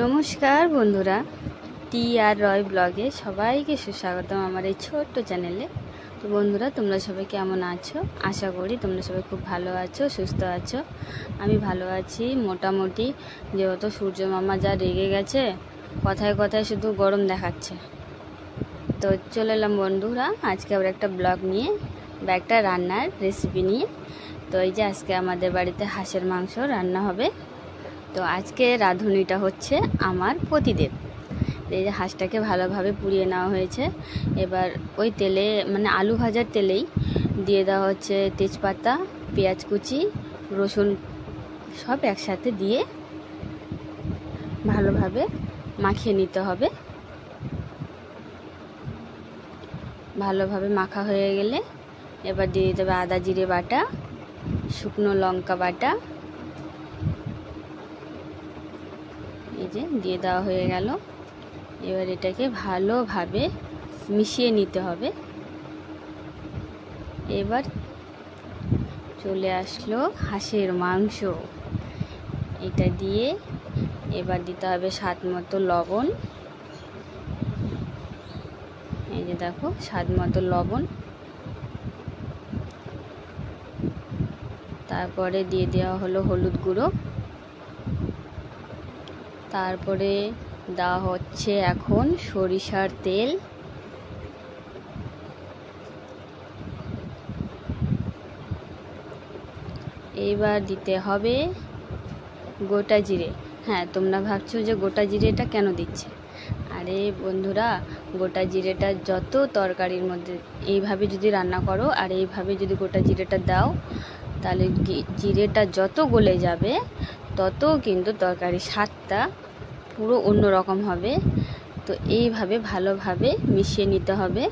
নমস্কার বন্ধুরা, টি আর রয় ব্লগে সবাইকে সুস্বাগতম আমার এই ছোট্ট চ্যানেলে। তো বন্ধুরা, তোমরা সবাই কেমন আছো? আশা করি তোমরা সবাই খুব ভালো আছো, সুস্থ আছো। আমি ভালো আছি মোটামুটি। যেহেতু সূর্য মামা যা রেগে গেছে, কথায় কথায় শুধু গরম দেখাচ্ছে। তো চলে এলাম বন্ধুরা আজকে আবার একটা ব্লগ নিয়ে বা একটা রান্নার রেসিপি নিয়ে। তো এই যে আজকে আমাদের বাড়িতে হাঁসের মাংস রান্না হবে। তো আজকে রাঁধুনিটা হচ্ছে আমার পতিদেব। এই যে হাঁসটাকে ভালোভাবে পুড়িয়ে নেওয়া হয়েছে। এবার ওই তেলে মানে আলু ভাজার তেলেই দিয়ে দেওয়া হচ্ছে তেজপাতা, পেঁয়াজ কুচি, রসুন সব একসাথে দিয়ে ভালোভাবে মাখিয়ে নিতে হবে। ভালোভাবে মাখা হয়ে গেলে এবার দিয়ে দিতে হবে আদা জিরে বাটা, শুকনো লঙ্কা বাটা। এই যে দিয়ে দেওয়া হয়ে গেল। এবার এটাকে ভালোভাবে মিশিয়ে নিতে হবে। এবার চলে আসলো হাঁসের মাংস। এটা দিয়ে এবার দিতে হবে স্বাদ মতো লবণ। এই যে দেখো, স্বাদ মতো লবণ। তারপরে দিয়ে দেওয়া হলো হলুদ গুঁড়ো। তারপরে দেওয়া হচ্ছে এখন সরিষার তেল। এইবার দিতে হবে গোটা জিরে। হ্যাঁ, তোমরা ভাবছো যে গোটা জিরেটা কেন দিচ্ছে? আরে বন্ধুরা, গোটা জিরেটা যত তরকারির মধ্যে এইভাবে যদি রান্না করো আর এইভাবে যদি গোটা জিরেটা দাও, তাহলে জিরেটা যত গলে যাবে তত কিন্তু তরকারির স্বাদটা পুরো অন্য রকম হবে। তো এইভাবে ভালোভাবে মিশিয়ে নিতে হবে।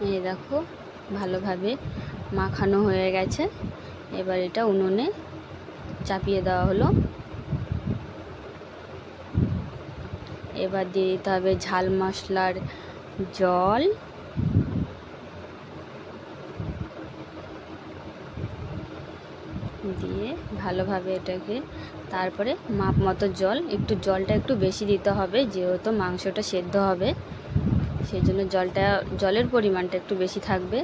এই দেখো, ভালোভাবে মাখানো হয়ে গেছে। এবার এটা উনুনে চাপিয়ে দেওয়া হলো। এবার দিয়ে দিতে হবে ঝাল মশলার জল। দিয়ে ভালোভাবে এটাকে তারপরে মাপ মতো জল, জলটা একটু বেশি দিতে হবে যেহেতু মাংসটা সেদ্ধ হবে, সেই জন্য জলের পরিমাণটা একটু বেশি থাকবে।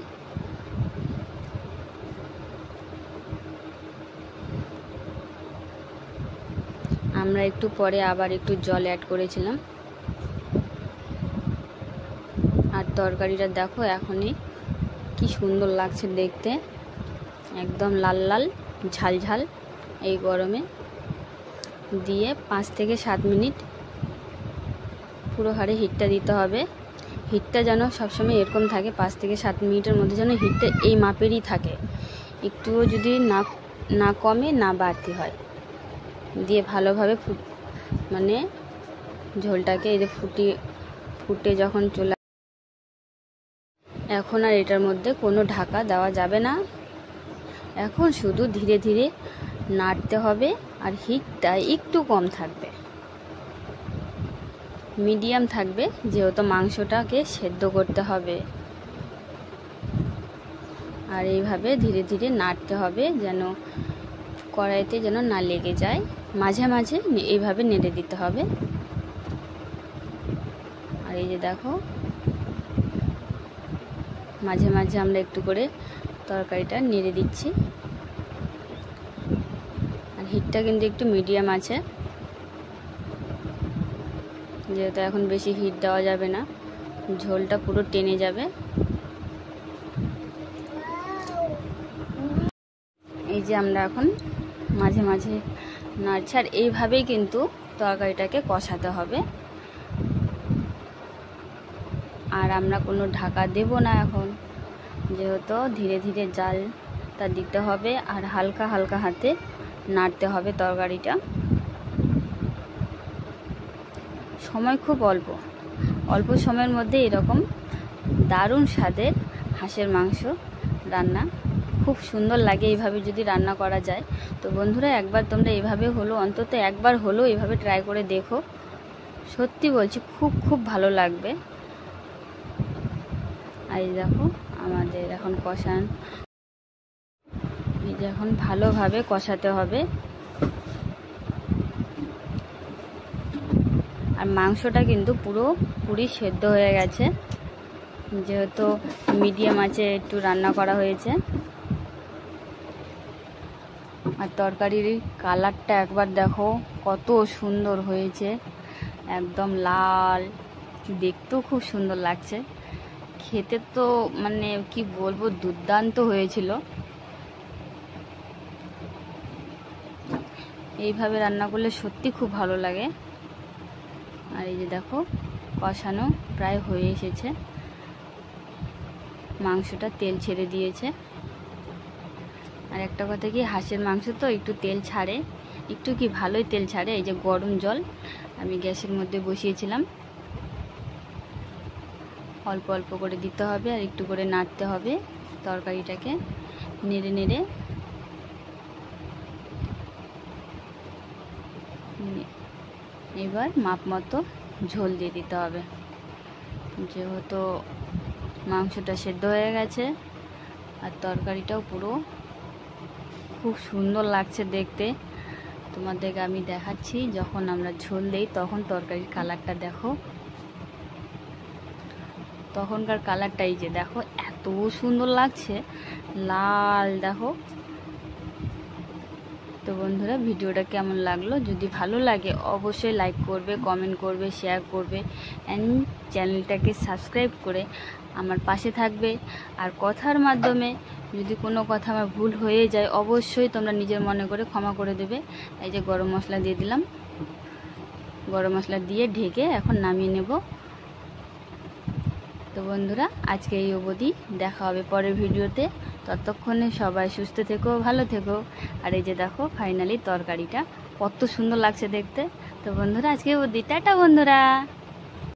আমরা একটু পরে আবার একটু জল অ্যাড করেছিলাম। আর তরকারিটা দেখো এখনই কি সুন্দর লাগছে দেখতে, একদম লাল লাল ঝাল ঝাল। এই গরমে দিয়ে 5 থেকে 7 মিনিট পুরো হাড়ে হিটটা দিতে হবে। হিটটা যেন সবসময় এরকম থাকে, 5 থেকে 7 মিনিটের মধ্যে যেন হিটটা এই মাপেরই থাকে, একটুও যদি না কমে না বাড়তি হয়। দিয়ে ভালোভাবে মানে ঝোলটাকে এই যে ফুটে যখন চলে, এখন আর এটার মধ্যে কোনো ঢাকা দেওয়া যাবে না। এখন শুধু ধীরে ধীরে নাড়তে হবে আর হিটটা একটু কম থাকবে, মিডিয়াম থাকবে যেহেতু মাংসটাকে সেদ্ধ করতে হবে। আর এইভাবে ধীরে ধীরে নাড়তে হবে যেন কড়াইতে যেন না লেগে যায়। মাঝে মাঝে এইভাবে নেড়ে দিতে হবে। আর এই যে দেখো, মাঝে মাঝে আমরা একটু করে তরকারিটা নেড়ে দিচ্ছি। আর হিটটা কিন্তু একটু মিডিয়াম আছে, যেহেতু এখন বেশি হিট দেওয়া যাবে না, ঝোলটা পুরো টেনে যাবে। এই যে আমরা এখন মাঝে মাঝে নাড়ছি। আর এইভাবেই কিন্তু তরকারিটাকে কষাতে হবে। আর আমরা কোনো ঢাকা দেব না এখন, যেহেতু ধীরে ধীরে জালটা দিতে হবে আর হালকা হালকা হাতে নাড়তে হবে তরকারিটা। সময় খুব অল্প সময়ের মধ্যে এরকম দারুণ স্বাদের হাঁসের মাংস রান্না খুব সুন্দর লাগে এইভাবে যদি রান্না করা যায়। তো বন্ধুরা, একবার তোমরা এইভাবে অন্তত একবার হলো এইভাবে ট্রাই করে দেখো। সত্যি বলছি, খুব খুব ভালো লাগবে। আর এই দেখো, আমাদের এখন এই যে এখন ভালোভাবে কষাতে হবে। আর মাংসটা কিন্তু পুরোপুরি সেদ্ধ হয়ে গেছে, যেহেতু মিডিয়াম আঁচে একটু রান্না করা হয়েছে। আর তরকারির কালারটা একবার দেখো কত সুন্দর হয়েছে, একদম লাল, দেখতেও খুব সুন্দর লাগছে। খেতে তো মানে কি বলবো, দুর্দান্ত হয়েছিল। এইভাবে রান্না করলে সত্যি খুব ভালো লাগে। আর এই যে দেখো কষানো প্রায় হয়ে এসেছে, মাংসটা তেল ছেড়ে দিয়েছে। আর একটা কথা কি, হাঁসের মাংস তো একটু তেল ছাড়ে, একটু কি ভালোই তেল ছাড়ে। এই যে গরম জল আমি গ্যাসের মধ্যে বসিয়েছিলাম, অল্প অল্প করে দিতে হবে আর একটু করে নাড়তে হবে তরকারিটাকে, নেড়ে নেড়ে। এবার মাপ মতো ঝোল দিয়ে দিতে হবে, যেহেতু মাংসটা সেদ্ধ হয়ে গেছে আর তরকারিটাও পুরো খুব সুন্দর লাগছে দেখতে। তোমাদেরকে আমি দেখাচ্ছি, যখন আমরা ঝোল দেই তখন তরকারির কালারটা দেখো, তখনকার কালারটাই যে দেখো এত সুন্দর লাগছে, লাল দেখো। তো বন্ধুরা, ভিডিওটা কেমন লাগলো? যদি ভালো লাগে অবশ্যই লাইক করবে, কমেন্ট করবে, শেয়ার করবে অ্যান্ড চ্যানেলটাকে সাবস্ক্রাইব করে আমার পাশে থাকবে। আর কথার মাধ্যমে যদি কোনো কথা আমার ভুল হয়ে যায় অবশ্যই তোমরা নিজের মনে করে ক্ষমা করে দেবে। এই যে গরম মশলা দিয়ে দিলাম, গরম মশলা দিয়ে ঢেকে এখন নামিয়ে নেব। তো বন্ধুরা, আজকে এই অবধি, দেখা হবে পরের ভিডিওতে। ততক্ষণে সবাই সুস্থ থেকো, ভালো থেকো। আর এই যে দেখো ফাইনালি তরকারিটা কত সুন্দর লাগছে দেখতে। তো বন্ধুরা, আজকে অবধি, টাটা বন্ধুরা।